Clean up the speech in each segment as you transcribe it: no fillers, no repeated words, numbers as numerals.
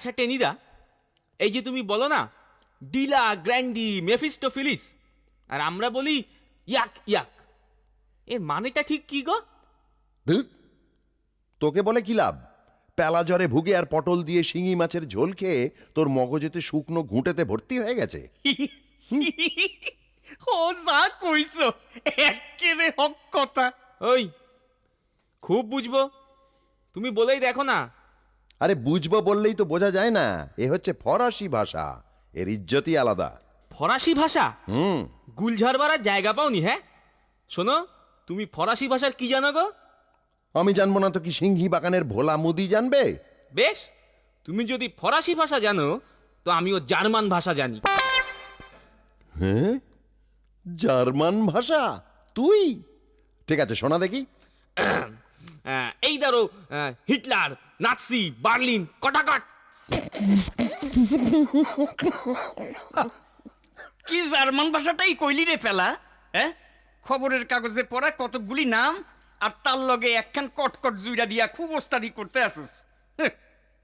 আচ্ছা টেনিদা, এই যে তুমি বলো না ডিলা গ্র্যান্ডি মেফিস্টোফিলিস, আর আমরা বলি ইয়াক ইয়াক, এর মানেটা ঠিক কি গো? তোকে বলে কি লাভ? পেলা জ্বরে ভুগে আর পটল দিয়ে শিঙি মাছের ঝোল খেয়ে তোর মগজেতে শুকনো ঘুঁটেতে ভর্তি হয়ে গেছে। ও যা কইছো একেবারে হক কথা। ওই খুব বুঝবো, তুমি বলেই দেখো না। আরে বুঝবো বললেই তো বোঝা যায় না, এ হচ্ছে ফরাসি ভাষা, এর ইজ্জতই আলাদা। ফরাসি ভাষা? গুলঝার বাড়ার জায়গা পাওনি? হ্যাঁ শোনো, তুমি ফরাসি ভাষার কি জানো গো? আমি জানবো না তো কি সিংহি বাগানের ভোলা মুদি জানবে? বেশ, তুমি যদি ফরাসি ভাষা জানো তো আমিও জার্মান ভাষা জানি। হ্যাঁ, জার্মান ভাষা? তুই? ঠিক আছে, শোনা দেখি। এই ধরো, হিটলার, নাৎসি, বার্লিন, কটাকট। কি জার্মান ভাষাটাই কইলি রে ফেলা? হ্যাঁ, খবরের কাগজে পড়া কতগুলি নাম আর তার লগে একখান কটকট জুইরা দিয়া খুব ওস্তাদি করতে আসুস।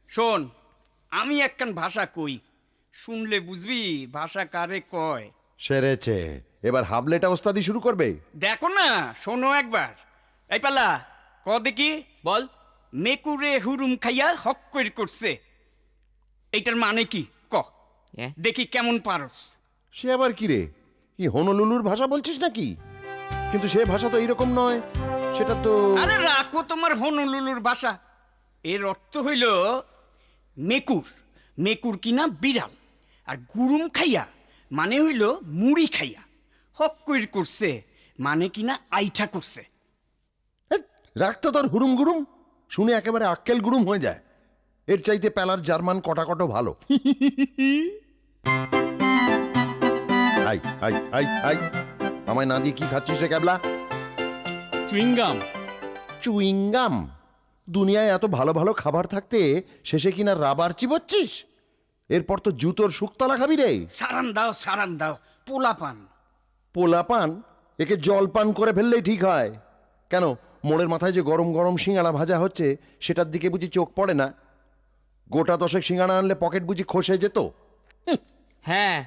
শোন, আমি একখান ভাষা কই, শুনলে বুঝবি ভাষা কারে কয়। সেরেছে, এবার হাবলেটা ওস্তাদি শুরু করবে। দেখো না, শোনো একবার। এই পালা ক দেখি। বল। মেকুরে হুরুম খাইয়া হক কইর করছে, এইটার মানে কি ক দেখি, কেমন পারস? সে আবার কি রে? কি হনলুলুর ভাষা বলছিস নাকি? কিন্তু সে ভাষা তো এইরকম নয়, সেটা তো। আরে রাখো তোমার হনলুলুর ভাষা। এর অর্থ হইল মেকুর, মেকুর কিনা বিড়াল, আর গুরুম খাইয়া মানে হইল মুড়ি খাইয়া, হক কইর করছে মানে কিনা আইঠা করছে। রাখতো তোর হুরুম গুরুম, শুনে একেবারে আক্কেল গুরুম হয়ে যায়। এর চাইতে পেলার জার্মান কটাকটো ভালো। আই আই আই আই, আমায় না দিয়ে কি খাচ্ছিস রে ক্যাবলা? চুইংগাম। চুইংগাম? দুনিয়ায় এত ভালো ভালো খাবার থাকতে শেষে কিনা রাবার চিবোচ্ছিস? এরপর তো জুতোর শুকতলা খাবি রে। সারান দাও, সারান দাও, পোলা পান। পোলা পান? একে জল পান করে ফেললেই ঠিক হয়। কেন, মোড়ের মাথায় যে গরম গরম সিঙ্গাড়া ভাজা হচ্ছে সেটার দিকে বুঝি চোখ পড়ে না? গোটা দশেক সিঙ্গাড়া আনলে পকেট বুঝি খসে যেত? হ্যাঁ,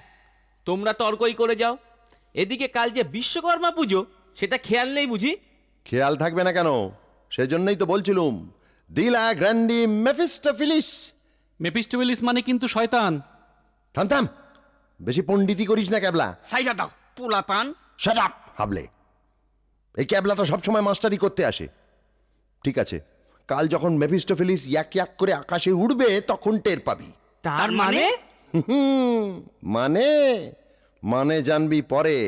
তোমরা তর্কই করে যাও। এদিকে কাল যে বিশ্বকর্মা পুজো, সেটা খেয়াল নেই বুঝি? খেয়াল থাকবে না কেন? সেজন্যই তো বলছিলুম, ডিলা গ্র্যান্ডি মেফিস্টোফিলিস। মেফিস্টোফিলিস মানে কিন্তু শয়তান। থাম থাম, বেশি পণ্ডিতি করিস না ক্যাবলা। সাইডা দাও, পোলা পান। শাট আপ হাবলে। এই ক্যাবলাটা সবসময় মাস্টারি করতে আসে। ঠিক আছে, কাল যখন মেফিস্টোফিলিস ইয়াক ইয়াক করে আকাশে উড়বে তখন টের পাবি। তার মানে? মানে মানে জানবি পরে।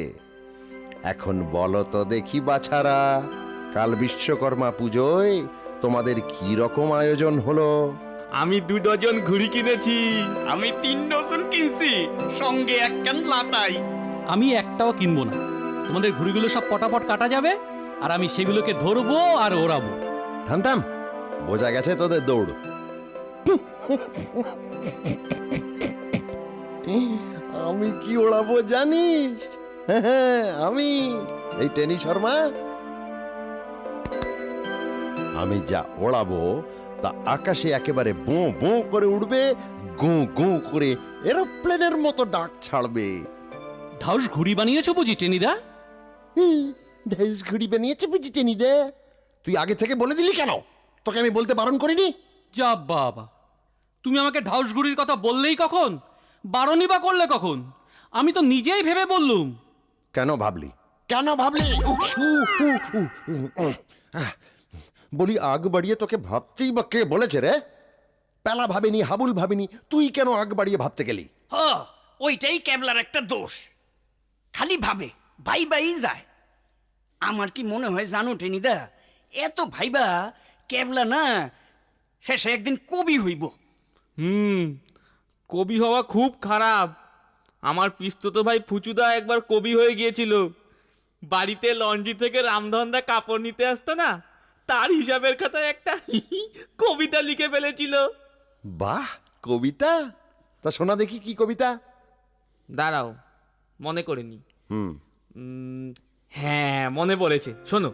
এখন বলো তো দেখি বাছারা, কাল বিশ্বকর্মা পুজোয় তোমাদের কি রকম আয়োজন হলো? আমি 2 ডজন ঘুড়ি কিনেছি। আমি 3 ডজন কিনছি, সঙ্গে একখান লাটাই। আমি একটাও কিনবো না। তোমাদের ঘুড়িগুলো সব পটাপট কাটা যাবে, আর আমি সেগুলোকে ধরবো আর ওড়াবো। থাম থাম, বোঝা গেছে তোদের দৌড়। আমি কি ওড়াবো জানিস? হ্যাঁ, আমি এই টেনি শর্মা। আমি যা ওড়াবো তা আকাশে একেবারে বো বো করে উড়বে, গো গো করে এরোপ্লেনের মতো ডাক ছাড়বে। ধাউস ঘুড়ি বানিয়েছো বুঝি টেনিদা? ধাউস ঘুড়ি বানিয়েছে বুঝি টেনিদা? তুই আগে থেকে বলে দিলি কেন? তোকে আমি বলতে বারণ করিনি? যা বাবা, তুমি আমাকে ঢাউস ঘুড়ির কথা বললেই কখন, বারণই বা করলে কখন? আমি তো নিজেই ভেবে বললুম। কেন ভাবলি? কেন ভাবলি? বলি, আগ বাড়িয়ে তোকে ভাবতেই বা কে বলেছে রে? পেলা ভাবিনি, হাবুল ভাবিনি, তুই কেন আগ বাড়িয়ে ভাবতে গেলি? ওইটাই ক্যাবলার একটা দোষ, খালি ভাবে, ভাই ভাই যায়। আমার কি মনে হয় জানো টেনিদা, এত ভাইবা ক্যাবলা না শেষে একদিন কবি হইব। কবি হওয়া খুব খারাপ। আমার পিস্তত ভাই ফুচুদা একবার কবি হয়ে গিয়েছিল। বাড়িতে লন্ড্রি থেকে রামধনদা কাপড় নিতে আসতো না, তার হিসাবের খাতায় একটা কবিতা লিখে ফেলেছিল। বাহ, কবিতা? তা শোনা দেখি, কি কবিতা? দাঁড়াও, মনে করিনি। হ্যাঁ, মনে পড়েছে, শোনো।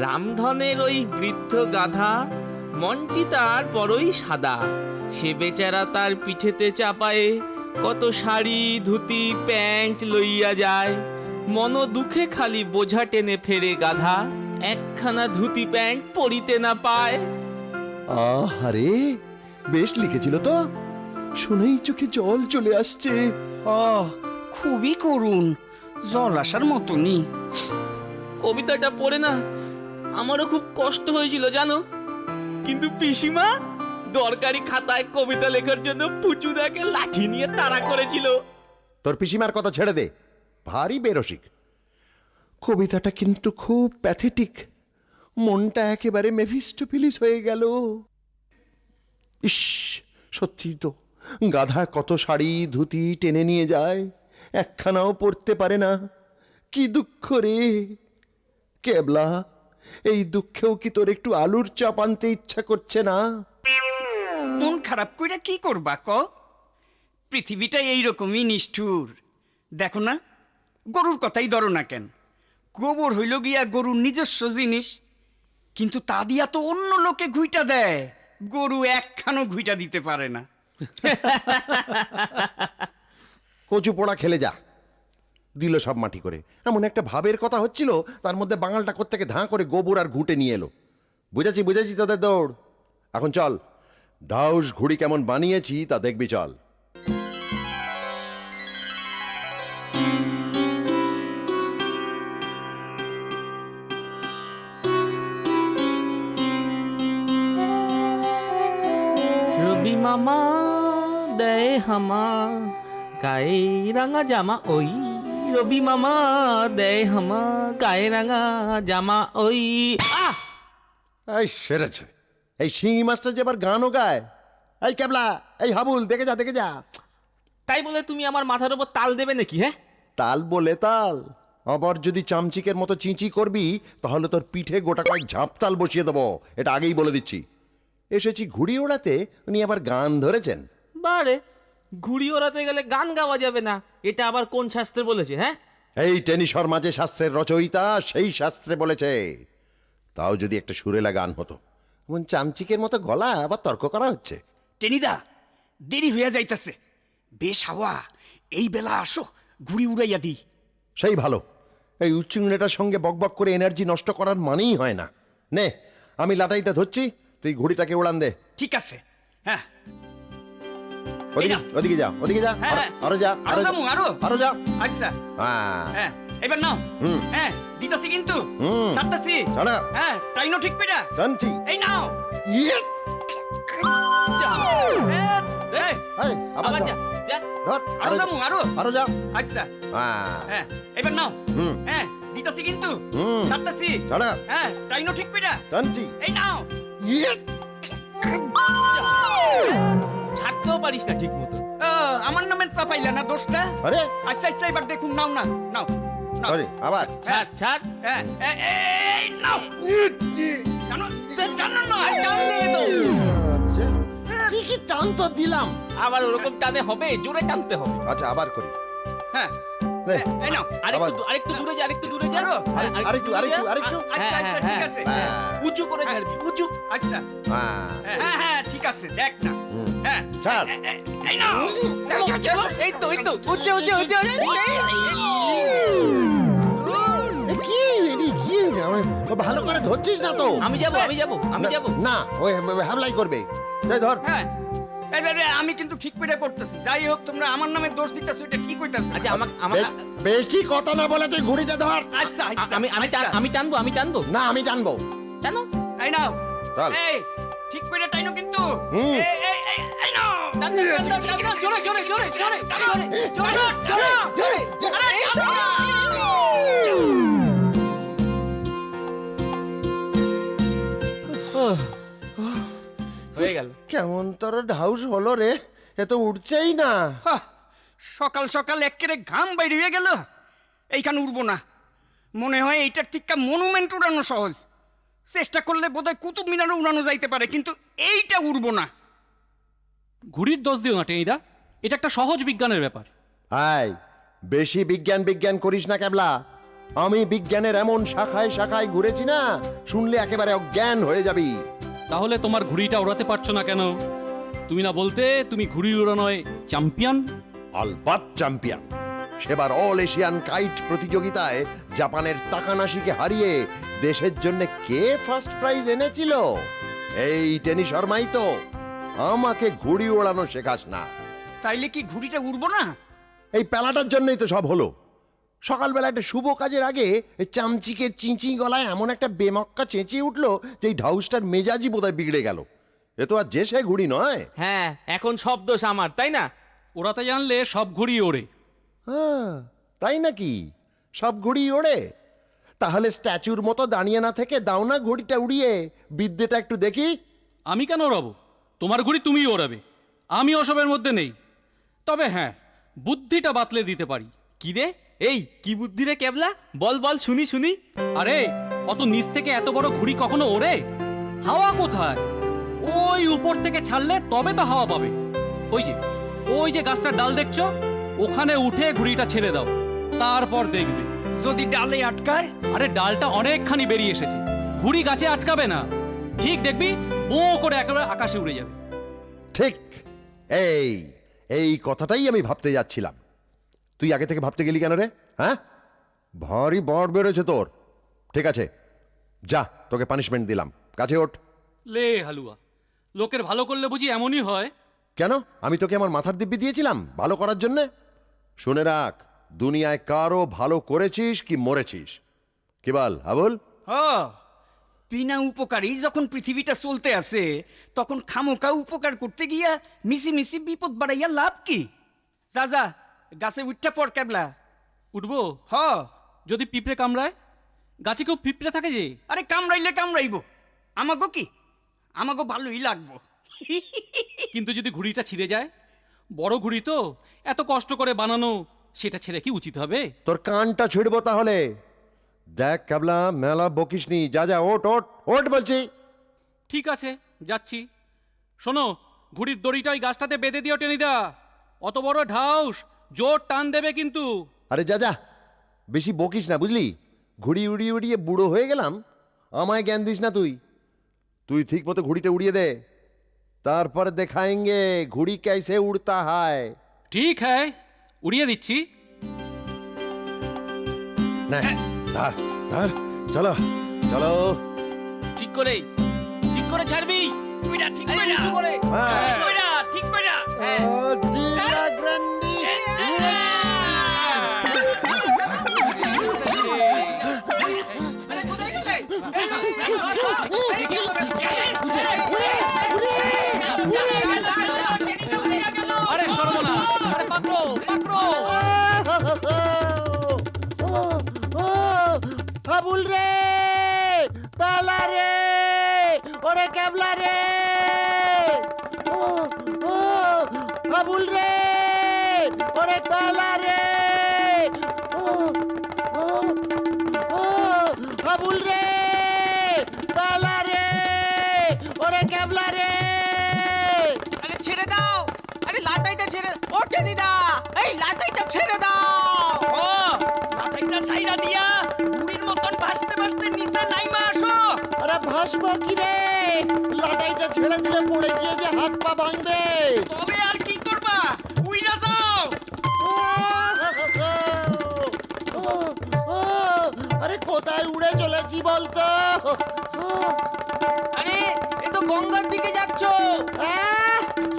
রামধনের ওই বৃদ্ধ গাধা, মনটি তার বড়ই সাদা, সে বেচারা তার পিঠেতে চাপায়ে কত শাড়ি ধুতি প্যান্ট লইয়া যায়, মন দুঃখে খালি বোঝা টেনে ফেরে গাধা, একখানা ধুতি প্যান্ট পরিতে না পায়। আরে বেশ লিখেছিল তো, শুনেই চোখে জল চলে আসছে। খুবই করুণ, জল আসার মতনই। কবিতাটা পড়ে না আমারও খুব কষ্ট হয়েছিল জানো, কিন্তু পিসিমা দরকারি খাতায় কবিতা লেখার জন্য পুচুদাকে লাঠি নিয়ে তাড়া করেছিল। তোর পিসিমার কথা ছেড়ে দে, ভারী বেরসিক। কবিতাটা কিন্তু খুব প্যাথেটিক, মনটা একেবারে মেফিস্টোফিলিস হয়ে গেল। ইস, সত্যি তো, গাধা কত শাড়ি ধুতি টেনে নিয়ে যায়, একখানাও পরতে পারে না। কি দুঃখ রে কেবলা, এই দুঃখেও কি তোর একটু আলুর চাপ আনতে ইচ্ছা করছে না? মন খারাপ কইরা কি করবা ক? পৃথিবীটা এইরকমই নিষ্ঠুর। দেখো না, গরুর কথাই ধরো না কেন, গোবর হইল গিয়া গরুর নিজস্ব জিনিস, কিন্তু তা দিয়া তো অন্য লোকে ঘুইটা দেয়, গরু একখানো ঘুইটা দিতে পারে না। কচু পোড়া খেলে যা, দিল সব মাটি করে। এমন একটা ভাবের কথা হচ্ছিল, তার মধ্যে বাঙালটা কোত্থেকে ধাঁ করে গোবর আর ঘুঁটে নিয়ে এলো। বুঝেছি বুঝেছি তোদের দৌড়, এখন চল ঢাউস ঘুড়ি কেমন বানিয়েছি তা দেখবি, চল। রবি মামা দেয় হামা গায়ে রাঙা জামা ওই, রবি মামা দেয় হামা গায়ে রাঙা জামা ওই। এই সেরেছে, এই শিঙি মাছটা যে আবার গানও গায়। এই কেবলা, এই হাবুল, দেখে যা দেখে যা। তাই বলে তুমি আমার মাথার উপর তাল দেবে নাকি? হ্যাঁ, তাল বলে তাল, আবার যদি চামচিকের মতো চিঁচি করবি তাহলে তোর পিঠে গোটা কয়েক ঝাঁপতাল বসিয়ে দেবো, এটা আগেই বলে দিচ্ছি। এসেছি ঘুড়ি ওড়াতে, উনি আবার গান ধরেছেন। বারে ঘুড়ি ওড়াতে গেলে গান গাওয়া যাবে না, এটা আবার কোন শাস্ত্রে বলেছে? হ্যাঁ, এই টেনিসর মাঝে শাস্ত্রের রচয়িতা সেই শাস্ত্রে বলেছে। তাও যদি একটা সুরেলা গান হতো, এমন চামচিকের মতো গলা আবার তর্ক করা হচ্ছে। টেনিদা, দেরি হইয়া যাইতেছে, বেশ হাওয়া, এই বেলা আসো, ঘুড়ি উড়াইয়া দিই। সেই ভালো, এই উচ্চিংড়েটার সঙ্গে বকবক করে এনার্জি নষ্ট করার মানেই হয় না। নে, আমি লাটাইটা ধরছি, তুই ঘুড়িটাকে উড়ান দে। ঠিক আছে। হ্যাঁ, ওদিকে ওদিকে যা, ওদিকে যা, হ্যাঁ, আরো যা, আরো যাবো, আরো যা। আচ্ছা, হ্যাঁ, হ্যাঁ, এবার নাও। হুম। হ্যাঁ, দিতাছি কিন্তু, হুম। ছাড়তাছি। ছাড়া। হ্যাঁ, টাইনো ঠিক পেটা। জানছি। এই নাও। ইয়ে! এই, এই, আবার আবার যা, যা, যা। ধর, আরো যাবো, আরো যা। আচ্ছা, হ্যাঁ, হ্যাঁ, এবার নাও। হুম। হ্যাঁ, দিতাছি কিন্তু, হুম। ছাড়তাছি। ছাড়া। হ্যাঁ, টাইনো ঠিক পেটা। জানছি। এই নাও। ইয়ে! ছাড়তেও পারিস না ঠিক মতো। আমার নামে চাপাইলা না দোষটা? আরে আচ্ছা আচ্ছা, এবার দেখুন, নাও না, নাও, নাও। আরে আবার ছাড় ছাড়। হ্যাঁ, এই নাও। জানো, জানো না, টান দেবে তো। আচ্ছা, কি কি টান তো দিলাম। আবার ওরকম টানে হবে, জোরে টানতে হবে। আচ্ছা, আবার করি। হ্যাঁ, নে, এই নাও। আরেকটু দূরে যা, আরেকটু দূরে যা। আরেকটু আরেকটু। আচ্ছা আচ্ছা, ঠিক আছে। হ্যাঁ, উঁচু করে ছাড়বি, উঁচু। আচ্ছা, হ্যাঁ, হ্যাঁ হ্যাঁ, ঠিক আছে, দেখ না। হুম। হ্যাঁ, ছাড়। এই নাও। চলো, এই তো উঁচু উঁচু উঁচু। এ কি এরি কি ভালো করে ধরছিস না তো। আমি যাবো, আমি যাবো, আমি যাবো। না, ওই হামলাই করবে। এই ধর। হ্যাঁ, আমি কিন্তু ঠিক করে করতেছি। যাই হোক, তোমরা আমার নামে দোষ দিতেছো, এটা ঠিক হইতাছে। আচ্ছা, আমাকে বেশি কথা না বলে তুই ঘুড়িটা ধর। আচ্ছা আচ্ছা, আমি টানবো, আমি টানবো। না, আমি জানবো। টানো। এই নাও। চল। এই, ঠিক করে টাইনো কিন্তু। হুম। এই নাও। টান, জোরে জোরে জোরে জোরে জোরে জোরে জোরে জোরে। আরে, হয়ে গেল। কেমন তোর ঢাউস হলো রে, এ তো উঠছেই না। হাহ, সকাল সকাল একেবারে ঘাম বাইরে হয়ে গেল। এইখানে উড়বো না, মনে হয় এইটার থেকে মনুমেন্ট উড়ানো সহজ। চেষ্টা করলে বোধহয় কুতুব মিনারও উড়ানো যাইতে পারে, কিন্তু এইটা উড়বো না। ঘুড়ির দোষ দিও না টেনিদা, এটা একটা সহজ বিজ্ঞানের ব্যাপার। আয়, বেশি বিজ্ঞান বিজ্ঞান করিস না কেবলা। আমি বিজ্ঞানের এমন শাখায় শাখায় ঘুরেছি না, শুনলে একেবারে অজ্ঞান হয়ে যাবি। তাহলে তোমার ঘুড়িটা ওড়াতে পারছো না কেন? তুমি না বলতে তুমি ঘুড়ি উড়ানোয় চ্যাম্পিয়ন? আলবাত চ্যাম্পিয়ন। সেবার অল এশিয়ান কাইট প্রতিযোগিতায় জাপানের তাকানাশিকে হারিয়ে দেশের জন্য কে ফার্স্ট প্রাইজ এনেছিল? এই টেনি শর্মাই তো। আমাকে ঘুড়ি ওড়ানো শেখাস না। তাইলে কি ঘুড়িটা উড়বো না? এই পেলাটার জন্যই তো সব হলো। সকালবেলা একটা শুভ কাজের আগে এই চামচিকের চিঁচি গলায় এমন একটা বেমক্কা চেঁচিয়ে উঠলো যে এই ঢাউসটার মেজাজই বোধহয় বিগড়ে গেল। এ তো আর যে সে ঘুড়ি নয়। হ্যাঁ, এখন সব দোষ আমার, তাই না? ওড়াতে জানলে সব ঘুড়ি ওড়ে। হ্যাঁ, তাই নাকি? সব ঘুড়ি ওড়ে? তাহলে স্ট্যাচুর মতো দাঁড়িয়ে না থেকে দাও না ঘুড়িটা উড়িয়ে, বিদ্যেটা একটু দেখি। আমি কেন ওড়াবো? তোমার ঘুড়ি তুমিই ওড়াবে, আমি ওসবের মধ্যে নেই। তবে হ্যাঁ, বুদ্ধিটা বাতলে দিতে পারি। কি রে? এই কি বুদ্ধি রে ক্যাবলা? বল বল, শুনি শুনি। আরে অত নিচ থেকে এত বড় ঘুড়ি কখনো ওড়ে? হাওয়া কোথায়? ওই উপর থেকে ছাড়লে তবে তো হাওয়া পাবে। ওই যে গাছটার ডাল দেখছো, ওখানে উঠে ঘুড়িটা ছেড়ে দাও, তারপর দেখবে। যদি ডালে আটকায়? আরে ডালটা অনেকখানি বেরিয়ে এসেছে, ঘুড়ি গাছে আটকাবে না। ঠিক দেখবি বো করে একেবারে আকাশে উড়ে যাবে। ঠিক এই এই কথাটাই আমি ভাবতে যাচ্ছিলাম। তুই আগে থেকে ভাবতে গেলি কেন রে? হ্যাঁ, ভারী বড় বেড়েছে তোর। ঠিক আছে, যা, তোকে পানিশমেন্ট দিলাম। কাছে ওঠ। লে হালুয়া, লোকের ভালো করলে বুঝি এমনই হয়? কেন, আমি তোকে আমার মাথার দিব্যি দিয়েছিলাম ভালো করার জন্যে? শুনে রাখ, দুনিয়ায় কারো ভালো করেছিস কি মরেছিস। কি বল আবুল? বিনা উপকারী যখন পৃথিবীটা চলতে আছে, তখন খামোকা উপকার করতে গিয়া মিশি মিশি বিপদ বাড়াইয়া লাভ কি? যা যা, গাছে উঠটা পড় ক্যাবলা। উঠবো? হ। যদি পিঁপড়ে কামড়ায়? গাছে কেউ পিঁপড়ে থাকে যে? আরে কামড়াইলে কামড়াইব, আমাগো কি, আমাগো ভালোই লাগবো। কিন্তু যদি ঘুড়িটা ছিঁড়ে যায়? বড় ঘুড়ি তো, এত কষ্ট করে বানানো, সেটা ছেড়ে কি উচিত হবে? তোর কানটা ছিড়বো তাহলে। দেখ ক্যাবলা, মেলা বকিসনি। যা যা, ওট ওট ওট বলছি। ঠিক আছে, যাচ্ছি। শোনো, ঘুড়ির দড়িটা ওই গাছটাতে বেঁধে দিও টেনিদা। অত বড় ঢাউস, জোর টান দেবে কিন্তু। আরে যা যা, বেশি বকিস না বুঝলি। ঘুড়ি উড়িয়ে উড়িয়ে বুড়ো হয়ে গেলাম, আমায় জ্ঞান দিস না তুই। তুই ঠিক মতো ঘুড়িটা উড়িয়ে দে, তারপর দেখাएंगे ঘুড়ি कैसे उड़ता है। ঠিক হ্যায়, উড়িয়ে দিচ্ছি। না, ধর ধর, চলো চলো। ঠিক করে ছাড়বি। কইরা, ঠিক এই, কইরা, উঁচু করে। হ্যাঁ। ঠিক কইরা, ঠিক কইরা। Dila Grandi। আরে কোথায় গেলে? আরে সর্বনাশ, আরে পাকড়ো পাকড়ো। আবুল রে, পালা রে, ওরে ক্যাবলা রে, আবুল রে, ওরে পালা রে, আবুল রে, পালা রে, ওরে ক্যাবলা রে। আরে ছেড়ে দাও, আরে লাটাইটা ছেড়ে। ওঠে দিদা, এই লাটাইটা ছেড়ে দাও। ও, লাটাইটা সাইরা দিয়া বুড়ির মতন ভাসতে ভাসতে নিচে নাইমা আসো। আরে ভাসবো কি রে, লাটাইটা ছেড়ে দিলে পড়ে গিয়ে যে হাত পা ভাঙবে। তবে আর কি করবা, উইরা যাও। আরে কোথায় উড়ে চলেছি বলতো? আরে এ তো গঙ্গার দিকে যাচ্ছ।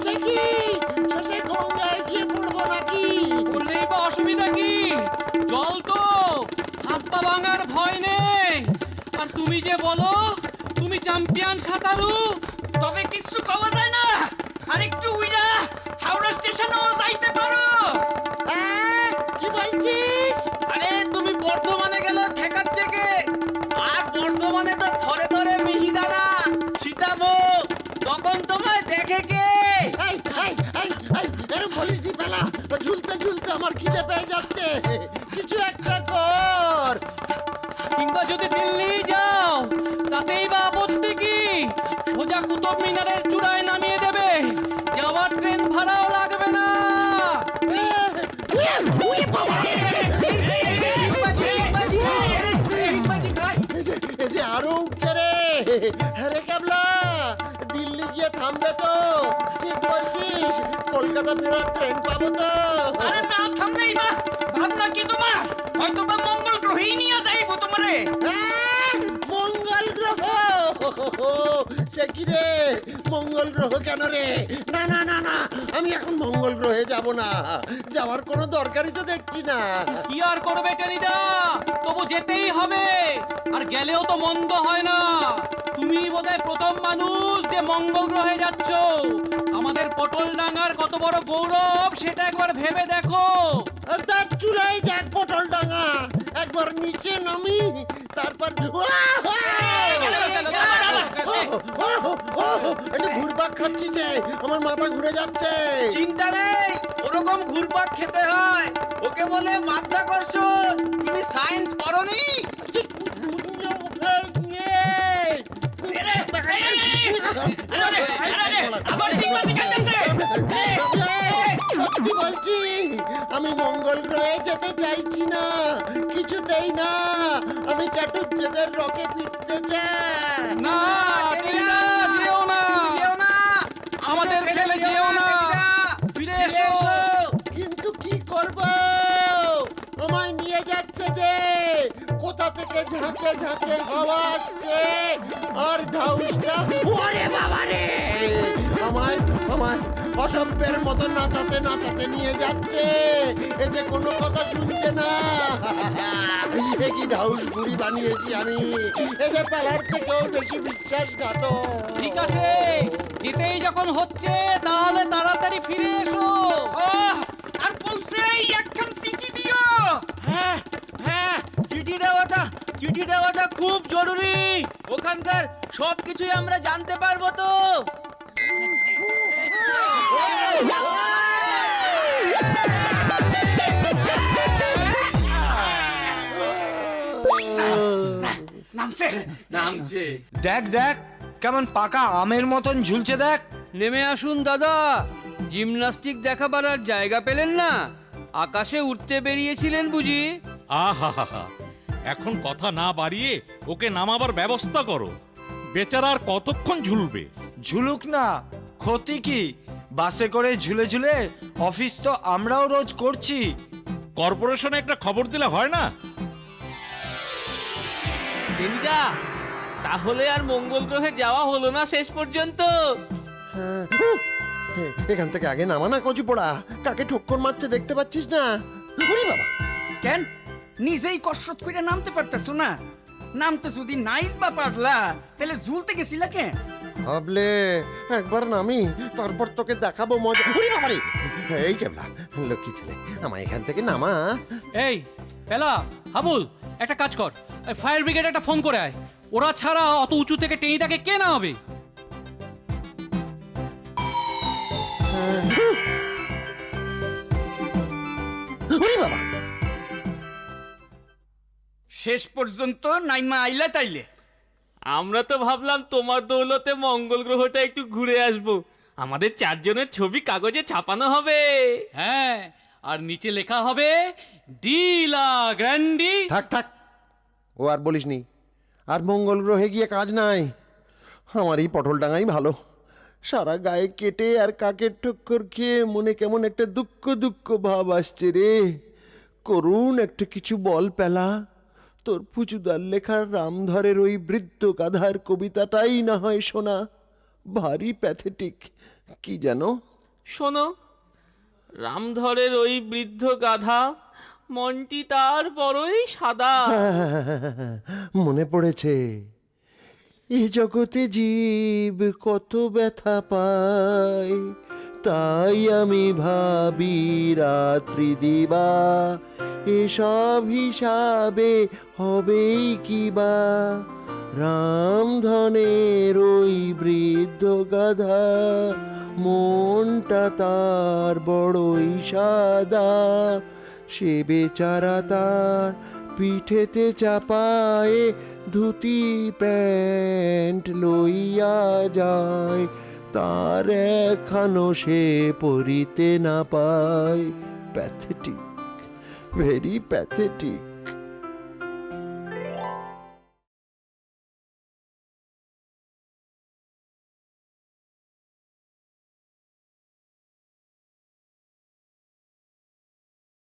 সে কি, শেষে গঙ্গায় গিয়ে পড়বো নাকি? বললেই বা অসুবিধা কি? জল তো, হাত পা ভাঙার ভয় নেই। আর তুমি যে বলো তুমি চ্যাম্পিয়ন সাঁতারু। তবে কিছু কওয়া যায় না। আরেকটু উইরা হাওড়া স্টেশনেও যাইতে পারো। কি বলছিস? আরে তুমি বর্ধমানে গেল ঠেকাচ্ছে কে? আর বর্ধমানে তো ধরে ধরে মিহিদানা সীতাভোগ, তখন তোমায় দেখে কে? এরকম বলিস নি পেলা, ঝুলতে ঝুলতে আমার খিদে পেয়ে যাচ্ছে। কিছু একটা কর। কিংবা যদি দিল্লি যাও, তাতেই বা আপত্তি কি? সোজা কুতুব মিনারের চূড়ায় নামিয়ে দেবে, যাওয়ার ট্রেন ভাড়াও লাগবে না। এই যে আরো উঠছে রে। আরে ক্যাবলা, দিল্লি গিয়ে থামবে তো? ঠিক বলছিস কলকাতা ফেরার ট্রেন পাবো তো? আরে না থামলেই বা ভাবনা কি তোমার? হয়তো বা মঙ্গল গ্রহেই নিয়ে যাইবো তোমারে। মঙ্গল গ্রহ? সে কি রে, মঙ্গল গ্রহ কেন রে? না না না না, আমি এখন মঙ্গল গ্রহে যাব না, যাওয়ার কোনো দরকারই তো দেখছি না। কি আর করবে টেনিদা, তবু যেতেই হবে। আর গেলেও তো মন্দ হয় না। তুমি বোধহয় প্রথম মানুষ যে মঙ্গল গ্রহে যাচ্ছ। আমাদের পটলডাঙ্গার কত বড় গৌরব সেটা একবার ভেবে দেখো। তার চুলাই যাক পটল ডাঙা, একবার নিচে নামি, তারপর ঘুরপাক খাচ্ছি যে আমার মাথা ঘুরে যাচ্ছে। চিন্তা নেই, ওরকম ঘুরপাক খেতে হয়, ওকে বলে মাধ্যাকর্ষণ। তুমি সায়েন্স পড়োনি? সত্যি বলছি, আমি মঙ্গল গ্রহে যেতে চাইছি না, কিছুতেই না। আমি চাটুজ্জেদের রকে ফিরতে চাই। না টেনিদা, যেও না, যেও না, আমাদের ফেলে যেও না, ফিরে এসো। কিন্তু কি করব, আমায় নিয়ে যাচ্ছে যে, কোথা থেকে ঝাঁকে ঝাঁকে হাওয়া আসছে, আর ঢাউসটা ওরে বাবা রে, আমায় আমায় অসভ্যের মতো নাচাতে নাচাতে নিয়ে যাচ্ছে। এ যে কোনো কথা শুনছে না। এ কি ঢাউস বুড়ি বানিয়েছি আমি, এ যে পালার থেকেও বেশি বিশ্বাসঘাতক। ঠিক আছে, যেতেই যখন হচ্ছে তাহলে তাড়াতাড়ি ফিরে এসো। আর পৌঁছেই একখান চিঠি দিও। হ্যাঁ হ্যাঁ, চিঠি দেওয়াটা খুব জরুরি। ওখানকার সবকিছুই আমরা জানতে পারবো তো। নামছে। দেখ দেখ কেমন পাকা আমের মতন ঝুলছে দেখ। নেমে আসুন দাদা, জিমন্যাস্টিক দেখাবার আর জায়গা পেলেন না? আকাশে উঠতে বেরিয়েছিলেন বুঝি? আহা, এখন কথা না বাড়িয়ে ওকে নামাবার ব্যবস্থা করো। বেচারা আর কতক্ষণ ঝুলবে? ঝুলুক না, ক্ষতি কি? বাসে করে ঝুলে ঝুলে অফিস তো আমরাও রোজ করছি। কর্পোরেশনে একটা খবর দিলে হয় না? টেনিদা, তাহলে আর মঙ্গল গ্রহে যাওয়া হলো না শেষ পর্যন্ত। হ্যাঁ, এখান থেকে আগে নামা না কচু পোড়া, কাকে ঠক্কর মারছে দেখতে পাচ্ছিস না? ওরে বাবা, কেন নিজেই কসরত করে নামতে পারতেছো না? নামতে যদি নাই বা পারলা, তাহলে ঝুলতে গেছিলা কেন? ভাবলে একবার নামি, তারপর তোকে দেখাবো মজা। ওরে বাবা রে, এই কেবলা লক্ষ্মী ছেলে, আমায় এখান থেকে নামা। এই পেলা, হাবুল, একটা কাজ কর, ফায়ার ব্রিগেড একটা ফোন করে আয়। ওরা ছাড়া অত উঁচু থেকে টেনিদাকে কে নামাবে? ওরে বাবা, শেষ পর্যন্ত নাইমা আইলা তাইলে। আমরা তো ভাবলাম তোমার দৌলতে মঙ্গল গ্রহটা একটু ঘুরে আসবো। আমাদের চারজনের ছবি কাগজে ছাপানো হবে। হ্যাঁ, আর নিচে লেখা হবে ডিলা গ্র্যান্ডি। থাক থাক, ও আর বলিসনি। আর মঙ্গল গ্রহে গিয়ে কাজ নাই, আমার এই পটল ডাঙাই ভালো। সারা গায়ে কেটে আর কাকের ঠক্কর খেয়ে মনে কেমন একটা দুঃখ দুঃখ ভাব আসছে রে। করুণ একটা কিছু বল পেলা, তোর পুচুদার লেখার রামধরের ওই বৃদ্ধ গাধার কবিতাটাই না হয় শোনা। ভারী প্যাথেটিক, কি যেন? শোনো, রামধরের ওই বৃদ্ধ গাধা, মনটি তার বড়ই সাদা। মনে পড়েছে, এ জগতে জীব কত ব্যথা পায়, তাই আমি ভাবি রাত্রি দিবা, এসব হিসাবে হবেই কিবা। রামধনের ওই বৃদ্ধ গাধা, মনটা তার বড়ই সাদা, সে বেচারা তার পিঠেতে চাপায়ে ধুতি প্যান্ট লইয়া যায়, তার একখানো সে পরিতে না পায়। Pathetic, very pathetic.